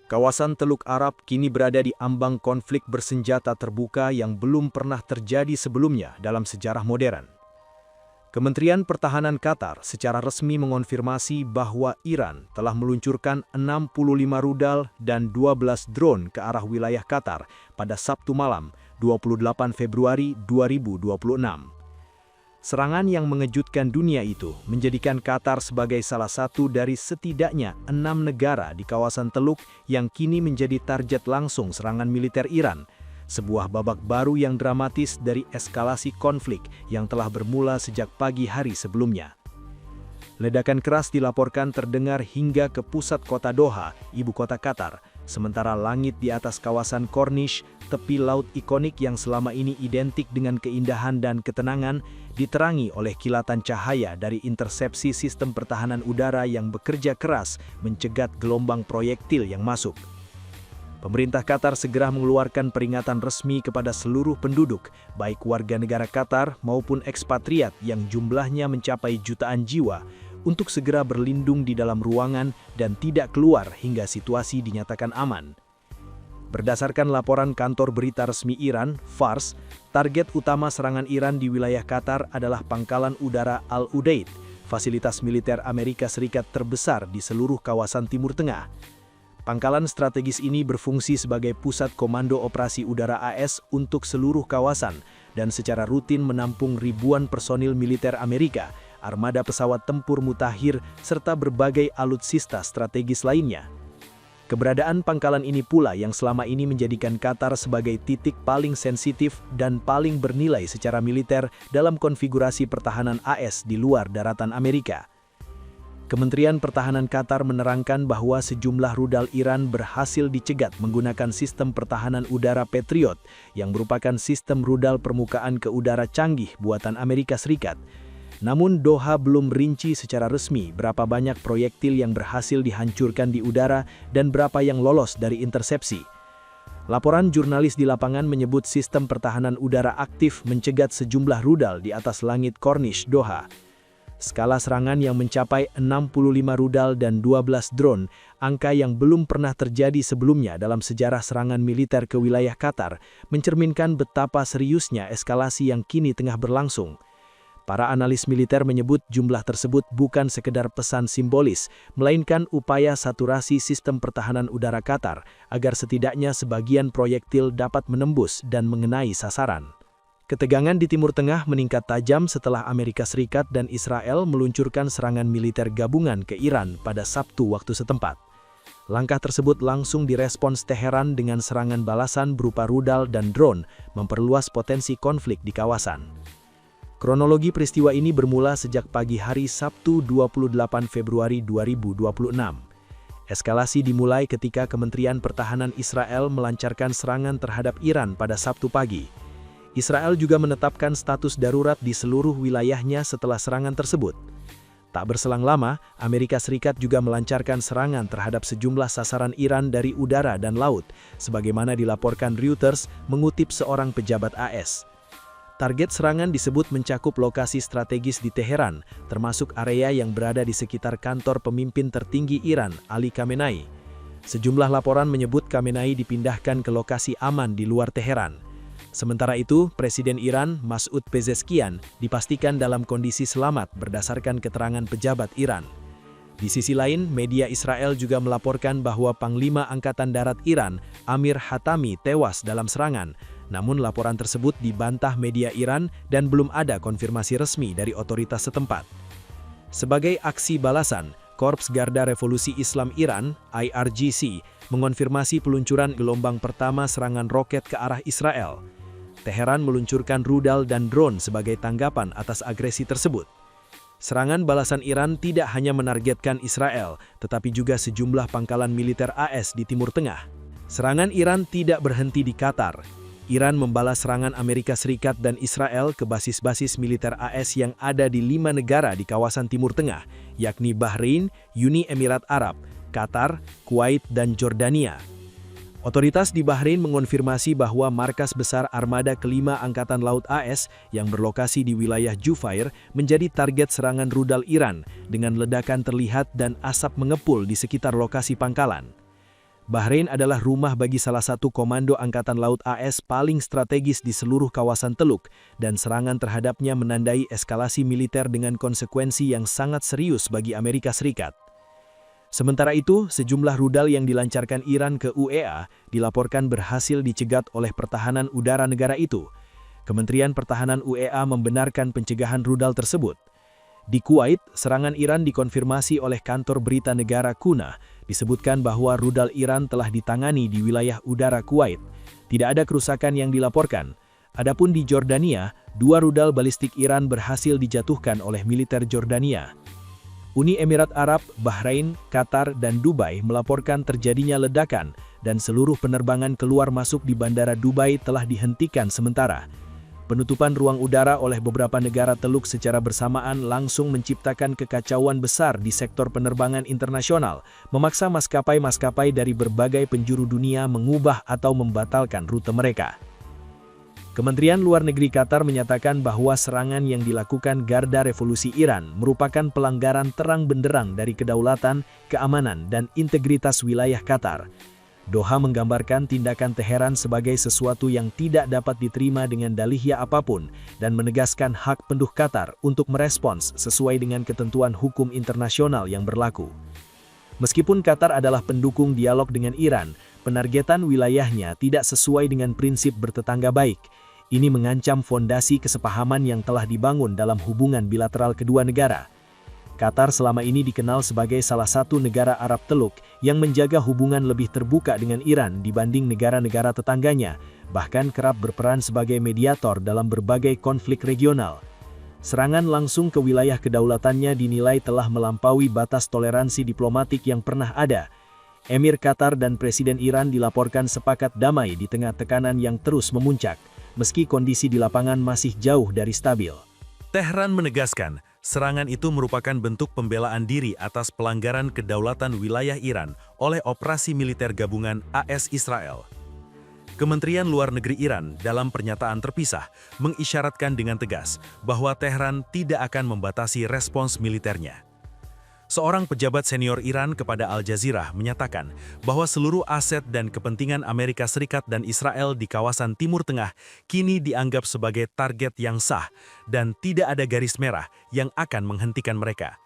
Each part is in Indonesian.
Kawasan Teluk Arab kini berada di ambang konflik bersenjata terbuka yang belum pernah terjadi sebelumnya dalam sejarah modern. Kementerian Pertahanan Qatar secara resmi mengonfirmasi bahwa Iran telah meluncurkan 65 rudal dan 12 drone ke arah wilayah Qatar pada Sabtu malam, 28 Februari 2026. Serangan yang mengejutkan dunia itu menjadikan Qatar sebagai salah satu dari setidaknya 6 negara di kawasan Teluk yang kini menjadi target langsung serangan militer Iran, sebuah babak baru yang dramatis dari eskalasi konflik yang telah bermula sejak pagi hari sebelumnya. Ledakan keras dilaporkan terdengar hingga ke pusat kota Doha, ibu kota Qatar, sementara langit di atas kawasan Corniche, tepi laut ikonik yang selama ini identik dengan keindahan dan ketenangan, diterangi oleh kilatan cahaya dari intersepsi sistem pertahanan udara yang bekerja keras mencegat gelombang proyektil yang masuk. Pemerintah Qatar segera mengeluarkan peringatan resmi kepada seluruh penduduk, baik warga negara Qatar maupun ekspatriat yang jumlahnya mencapai jutaan jiwa, untuk segera berlindung di dalam ruangan dan tidak keluar hingga situasi dinyatakan aman. Berdasarkan laporan kantor berita resmi Iran, Fars, target utama serangan Iran di wilayah Qatar adalah pangkalan udara Al-Udeid, fasilitas militer Amerika Serikat terbesar di seluruh kawasan Timur Tengah. Pangkalan strategis ini berfungsi sebagai pusat komando operasi udara AS untuk seluruh kawasan dan secara rutin menampung ribuan personil militer Amerika, armada pesawat tempur mutakhir, serta berbagai alutsista strategis lainnya. Keberadaan pangkalan ini pula yang selama ini menjadikan Qatar sebagai titik paling sensitif dan paling bernilai secara militer dalam konfigurasi pertahanan AS di luar daratan Amerika. Kementerian Pertahanan Qatar menerangkan bahwa sejumlah rudal Iran berhasil dicegat menggunakan sistem pertahanan udara Patriot yang merupakan sistem rudal permukaan ke udara canggih buatan Amerika Serikat. Namun Doha belum rinci secara resmi berapa banyak proyektil yang berhasil dihancurkan di udara dan berapa yang lolos dari intersepsi. Laporan jurnalis di lapangan menyebut sistem pertahanan udara aktif mencegat sejumlah rudal di atas langit Corniche, Doha. Skala serangan yang mencapai 65 rudal dan 12 drone, angka yang belum pernah terjadi sebelumnya dalam sejarah serangan militer ke wilayah Qatar, mencerminkan betapa seriusnya eskalasi yang kini tengah berlangsung. Para analis militer menyebut jumlah tersebut bukan sekedar pesan simbolis, melainkan upaya saturasi sistem pertahanan udara Qatar agar setidaknya sebagian proyektil dapat menembus dan mengenai sasaran. Ketegangan di Timur Tengah meningkat tajam setelah Amerika Serikat dan Israel meluncurkan serangan militer gabungan ke Iran pada Sabtu waktu setempat. Langkah tersebut langsung direspons Teheran dengan serangan balasan berupa rudal dan drone, memperluas potensi konflik di kawasan. Kronologi peristiwa ini bermula sejak pagi hari Sabtu 28 Februari 2026. Eskalasi dimulai ketika Kementerian Pertahanan Israel melancarkan serangan terhadap Iran pada Sabtu pagi. Israel juga menetapkan status darurat di seluruh wilayahnya setelah serangan tersebut. Tak berselang lama, Amerika Serikat juga melancarkan serangan terhadap sejumlah sasaran Iran dari udara dan laut, sebagaimana dilaporkan Reuters mengutip seorang pejabat AS. Target serangan disebut mencakup lokasi strategis di Teheran, termasuk area yang berada di sekitar kantor pemimpin tertinggi Iran, Ali Khamenei. Sejumlah laporan menyebut Khamenei dipindahkan ke lokasi aman di luar Teheran. Sementara itu, Presiden Iran, Masoud Pezeshkian, dipastikan dalam kondisi selamat berdasarkan keterangan pejabat Iran. Di sisi lain, media Israel juga melaporkan bahwa Panglima Angkatan Darat Iran, Amir Hatami, tewas dalam serangan. Namun laporan tersebut dibantah media Iran dan belum ada konfirmasi resmi dari otoritas setempat. Sebagai aksi balasan, Korps Garda Revolusi Islam Iran, IRGC, mengonfirmasi peluncuran gelombang pertama serangan roket ke arah Israel. Teheran meluncurkan rudal dan drone sebagai tanggapan atas agresi tersebut. Serangan balasan Iran tidak hanya menargetkan Israel, tetapi juga sejumlah pangkalan militer AS di Timur Tengah. Serangan Iran tidak berhenti di Qatar. Iran membalas serangan Amerika Serikat dan Israel ke basis-basis militer AS yang ada di 5 negara di kawasan Timur Tengah, yakni Bahrain, Uni Emirat Arab, Qatar, Kuwait, dan Jordania. Otoritas di Bahrain mengonfirmasi bahwa markas besar armada kelima Angkatan Laut AS yang berlokasi di wilayah Jufair menjadi target serangan rudal Iran dengan ledakan terlihat dan asap mengepul di sekitar lokasi pangkalan. Bahrain adalah rumah bagi salah satu komando Angkatan Laut AS paling strategis di seluruh kawasan Teluk, dan serangan terhadapnya menandai eskalasi militer dengan konsekuensi yang sangat serius bagi Amerika Serikat. Sementara itu, sejumlah rudal yang dilancarkan Iran ke UEA dilaporkan berhasil dicegat oleh pertahanan udara negara itu. Kementerian Pertahanan UEA membenarkan pencegahan rudal tersebut. Di Kuwait, serangan Iran dikonfirmasi oleh kantor berita negara KUNA. Disebutkan bahwa rudal Iran telah ditangani di wilayah udara Kuwait. Tidak ada kerusakan yang dilaporkan. Adapun di Jordania, 2 rudal balistik Iran berhasil dijatuhkan oleh militer Jordania. Uni Emirat Arab, Bahrain, Qatar, dan Dubai melaporkan terjadinya ledakan dan seluruh penerbangan keluar masuk di Bandara Dubai telah dihentikan sementara. Penutupan ruang udara oleh beberapa negara Teluk secara bersamaan langsung menciptakan kekacauan besar di sektor penerbangan internasional, memaksa maskapai-maskapai dari berbagai penjuru dunia mengubah atau membatalkan rute mereka. Kementerian Luar Negeri Qatar menyatakan bahwa serangan yang dilakukan Garda Revolusi Iran merupakan pelanggaran terang benderang dari kedaulatan, keamanan, dan integritas wilayah Qatar. Doha menggambarkan tindakan Teheran sebagai sesuatu yang tidak dapat diterima dengan dalihya apapun dan menegaskan hak penuh Qatar untuk merespons sesuai dengan ketentuan hukum internasional yang berlaku. Meskipun Qatar adalah pendukung dialog dengan Iran, penargetan wilayahnya tidak sesuai dengan prinsip bertetangga baik. Ini mengancam fondasi kesepahaman yang telah dibangun dalam hubungan bilateral kedua negara. Qatar selama ini dikenal sebagai salah satu negara Arab Teluk yang menjaga hubungan lebih terbuka dengan Iran dibanding negara-negara tetangganya, bahkan kerap berperan sebagai mediator dalam berbagai konflik regional. Serangan langsung ke wilayah kedaulatannya dinilai telah melampaui batas toleransi diplomatik yang pernah ada. Emir Qatar dan Presiden Iran dilaporkan sepakat damai di tengah tekanan yang terus memuncak, meski kondisi di lapangan masih jauh dari stabil. Tehran menegaskan, serangan itu merupakan bentuk pembelaan diri atas pelanggaran kedaulatan wilayah Iran oleh operasi militer gabungan AS Israel. Kementerian Luar Negeri Iran dalam pernyataan terpisah mengisyaratkan dengan tegas bahwa Tehran tidak akan membatasi respons militernya. Seorang pejabat senior Iran kepada Al Jazeera menyatakan bahwa seluruh aset dan kepentingan Amerika Serikat dan Israel di kawasan Timur Tengah kini dianggap sebagai target yang sah dan tidak ada garis merah yang akan menghentikan mereka.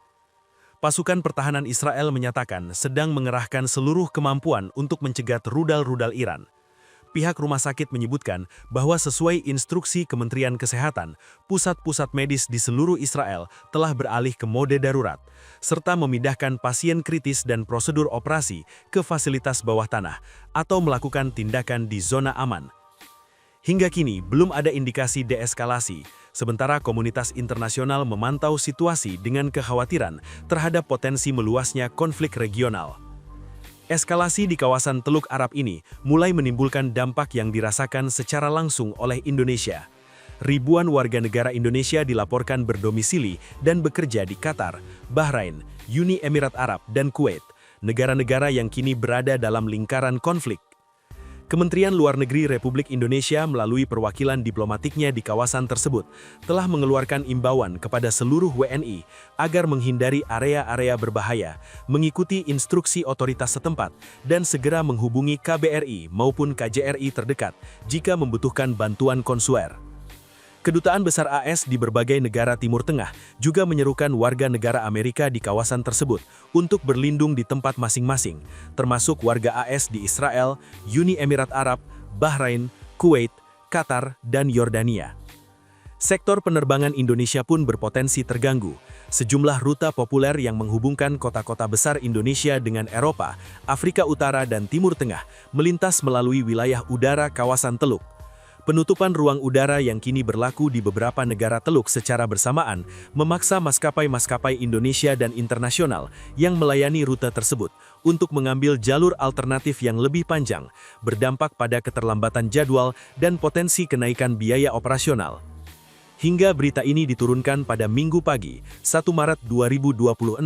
Pasukan pertahanan Israel menyatakan sedang mengerahkan seluruh kemampuan untuk mencegat rudal-rudal Iran. Pihak rumah sakit menyebutkan bahwa sesuai instruksi Kementerian Kesehatan, pusat-pusat medis di seluruh Israel telah beralih ke mode darurat, serta memindahkan pasien kritis dan prosedur operasi ke fasilitas bawah tanah atau melakukan tindakan di zona aman. Hingga kini belum ada indikasi deeskalasi, sementara komunitas internasional memantau situasi dengan kekhawatiran terhadap potensi meluasnya konflik regional. Eskalasi di kawasan Teluk Arab ini mulai menimbulkan dampak yang dirasakan secara langsung oleh Indonesia. Ribuan warga negara Indonesia dilaporkan berdomisili dan bekerja di Qatar, Bahrain, Uni Emirat Arab, dan Kuwait, negara-negara yang kini berada dalam lingkaran konflik. Kementerian Luar Negeri Republik Indonesia melalui perwakilan diplomatiknya di kawasan tersebut telah mengeluarkan imbauan kepada seluruh WNI agar menghindari area-area berbahaya, mengikuti instruksi otoritas setempat, dan segera menghubungi KBRI maupun KJRI terdekat jika membutuhkan bantuan konsuler. Kedutaan Besar AS di berbagai negara Timur Tengah juga menyerukan warga negara Amerika di kawasan tersebut untuk berlindung di tempat masing-masing, termasuk warga AS di Israel, Uni Emirat Arab, Bahrain, Kuwait, Qatar, dan Yordania. Sektor penerbangan Indonesia pun berpotensi terganggu. Sejumlah rute populer yang menghubungkan kota-kota besar Indonesia dengan Eropa, Afrika Utara, dan Timur Tengah melintas melalui wilayah udara kawasan Teluk. Penutupan ruang udara yang kini berlaku di beberapa negara Teluk secara bersamaan memaksa maskapai-maskapai Indonesia dan internasional yang melayani rute tersebut untuk mengambil jalur alternatif yang lebih panjang, berdampak pada keterlambatan jadwal dan potensi kenaikan biaya operasional. Hingga berita ini diturunkan pada Minggu pagi, 1 Maret 2026,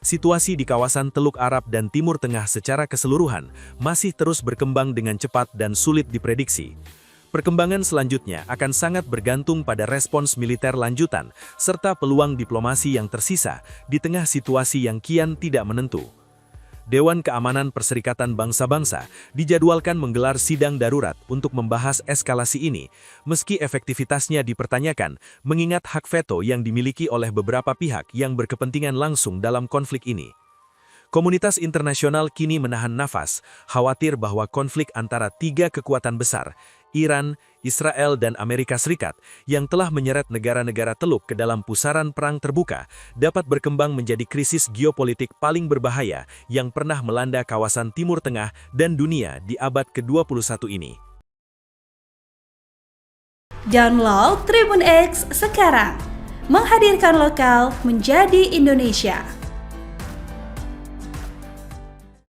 situasi di kawasan Teluk Arab dan Timur Tengah secara keseluruhan masih terus berkembang dengan cepat dan sulit diprediksi. Perkembangan selanjutnya akan sangat bergantung pada respons militer lanjutan serta peluang diplomasi yang tersisa di tengah situasi yang kian tidak menentu. Dewan Keamanan Perserikatan Bangsa-Bangsa dijadwalkan menggelar sidang darurat untuk membahas eskalasi ini, meski efektivitasnya dipertanyakan mengingat hak veto yang dimiliki oleh beberapa pihak yang berkepentingan langsung dalam konflik ini. Komunitas internasional kini menahan nafas, khawatir bahwa konflik antara tiga kekuatan besar, Iran, Israel, dan Amerika Serikat, yang telah menyeret negara-negara Teluk ke dalam pusaran perang terbuka, dapat berkembang menjadi krisis geopolitik paling berbahaya yang pernah melanda kawasan Timur Tengah dan dunia di abad ke-21 ini. Download Tribun X sekarang, menghadirkan lokal menjadi Indonesia.